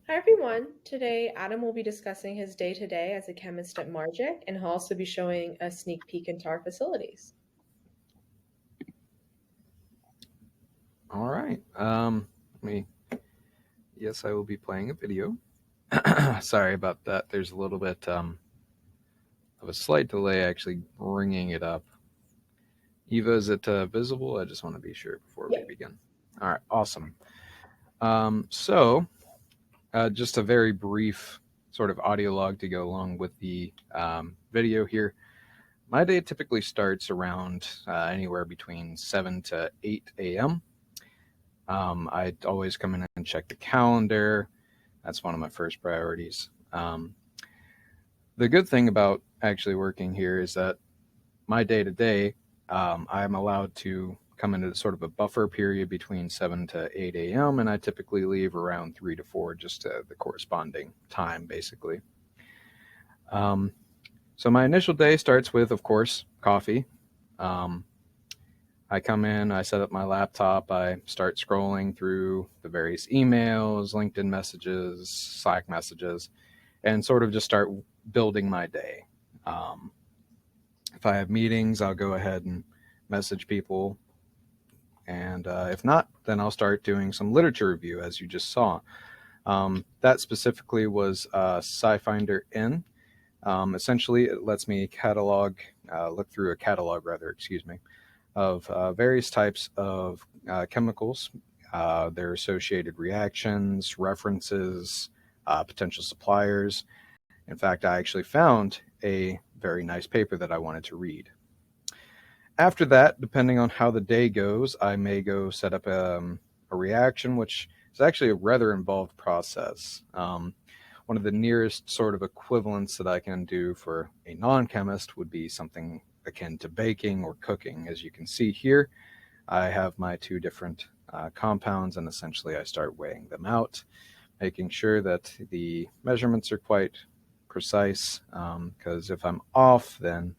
Hi everyone. Today, Adam will be discussing his day-to-day as a chemist at Margik, and he'll also be showing a sneak peek into our facilities. All right. Me. Yes, I will be playing a video. Sorry about that. There's a little bit of a slight delay actually bringing it up. Eva, is it visible? I just want to be sure before we Yep. begin. All right. Awesome. So, just a very brief sort of audio log to go along with the video here. My day typically starts around anywhere between 7 to 8 a.m. I always come in and check the calendar. That's one of my first priorities. The good thing about actually working here is that my day to day, I'm allowed to come into sort of a buffer period between 7 to 8 a.m., and I typically leave around 3 to 4, just the corresponding time, basically. Um, so my initial day starts with, of course, coffee. Um, I come in, I set up my laptop, I start scrolling through the various emails, LinkedIn messages, Slack messages, and sort of just start building my day. Um, if I have meetings, I'll go ahead and message people. And if not, then I'll start doing some literature review, as you just saw. That specifically was SciFinder N. Essentially, it lets me look through a catalog, rather, excuse me, of various types of chemicals, their associated reactions, references, potential suppliers. In fact, I actually found a very nice paper that I wanted to read. After that, depending on how the day goes, I may go set up a reaction, which is actually a rather involved process. One of the nearest sort of equivalents that I can do for a non chemist would be something akin to baking or cooking. As you can see here, I have my two different compounds, and essentially I start weighing them out, making sure that the measurements are quite precise. Because if I'm off, then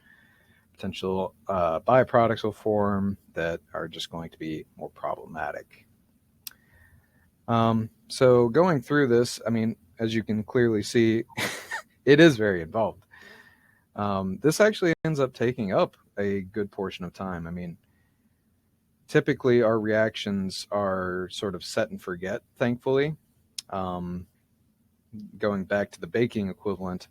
potential byproducts will form that are just going to be more problematic. So going through this, I mean, as you can clearly see, it is very involved. This actually ends up taking up a good portion of time. I mean, typically our reactions are sort of set and forget, thankfully. Um, Going back to the baking equivalent,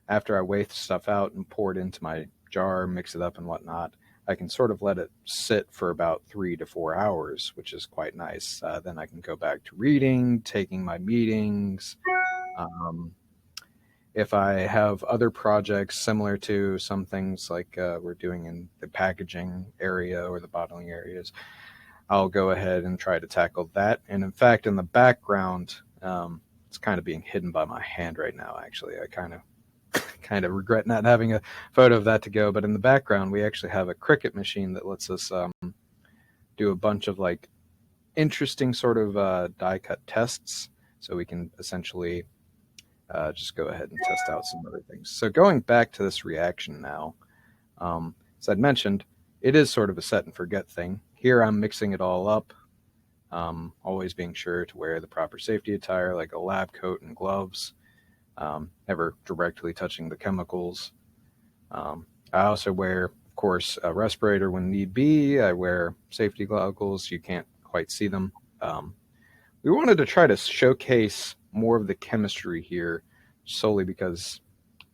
after I weigh stuff out and pour it into my jar, mix it up and whatnot, I can sort of let it sit for about 3 to 4 hours, which is quite nice. Then I can go back to reading, taking my meetings. Um, if I have other projects similar to some things like we're doing in the packaging area or the bottling areas, I'll go ahead and try to tackle that. And in fact, in the background, it's kind of being hidden by my hand right now. Actually, I kind of regret not having a photo of that to go. But in the background, we actually have a Cricut machine that lets us do a bunch of like interesting sort of die cut tests. So we can essentially just go ahead and test out some other things. So going back to this reaction now, as I'd mentioned, it is sort of a set and forget thing. Here I'm mixing it all up, always being sure to wear the proper safety attire like a lab coat and gloves, never directly touching the chemicals. I also wear, of course, a respirator when need be. I wear safety goggles. You can't quite see them. Um, we wanted to try to showcase more of the chemistry here solely because,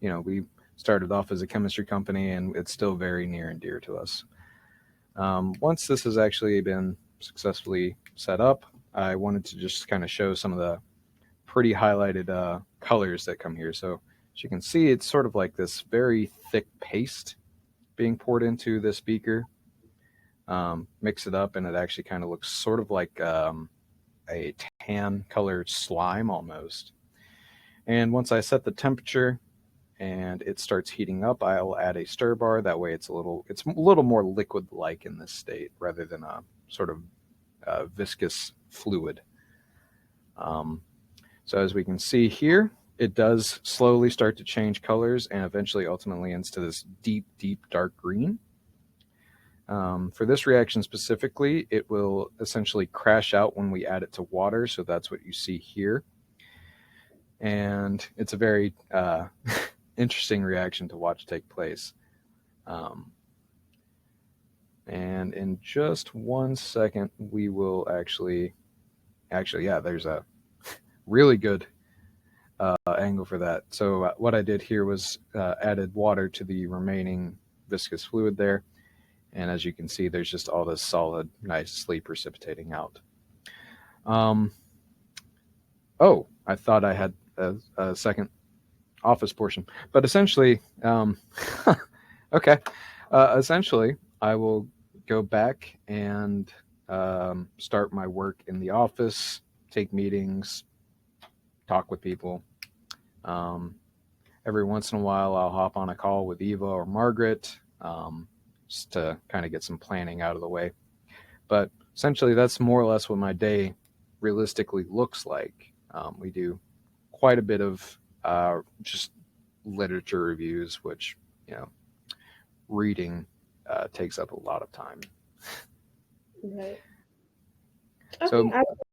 we started off as a chemistry company and it's still very near and dear to us. Once this has actually been successfully set up, I wanted to just kind of show some of the pretty highlighted colors that come here. So as you can see, it's sort of like this very thick paste being poured into this beaker. Mix it up, and it actually kind of looks sort of like a tan colored slime almost. And once I set the temperature and it starts heating up, I'll add a stir bar. That way, it's a little more liquid like in this state rather than a sort of viscous fluid. Um, So as we can see here, it does slowly start to change colors and eventually ultimately into this deep, deep dark green. For this reaction specifically, it will essentially crash out when we add it to water. So that's what you see here. and it's a very interesting reaction to watch take place. Um, and in just 1 second, we will actually, yeah, there's a really good angle for that. So what I did here was added water to the remaining viscous fluid there, and as you can see, there's just all this solid, nicely precipitating out. Um, oh, I thought I had a second office portion, but essentially, okay, essentially, I will go back and start my work in the office, take meetings, talk with people. Um, every once in a while, I'll hop on a call with Eva or Margaret, just to kind of get some planning out of the way. But essentially, that's more or less what my day realistically looks like. We do quite a bit of just literature reviews, which, you know, reading takes up a lot of time. Right. So Okay.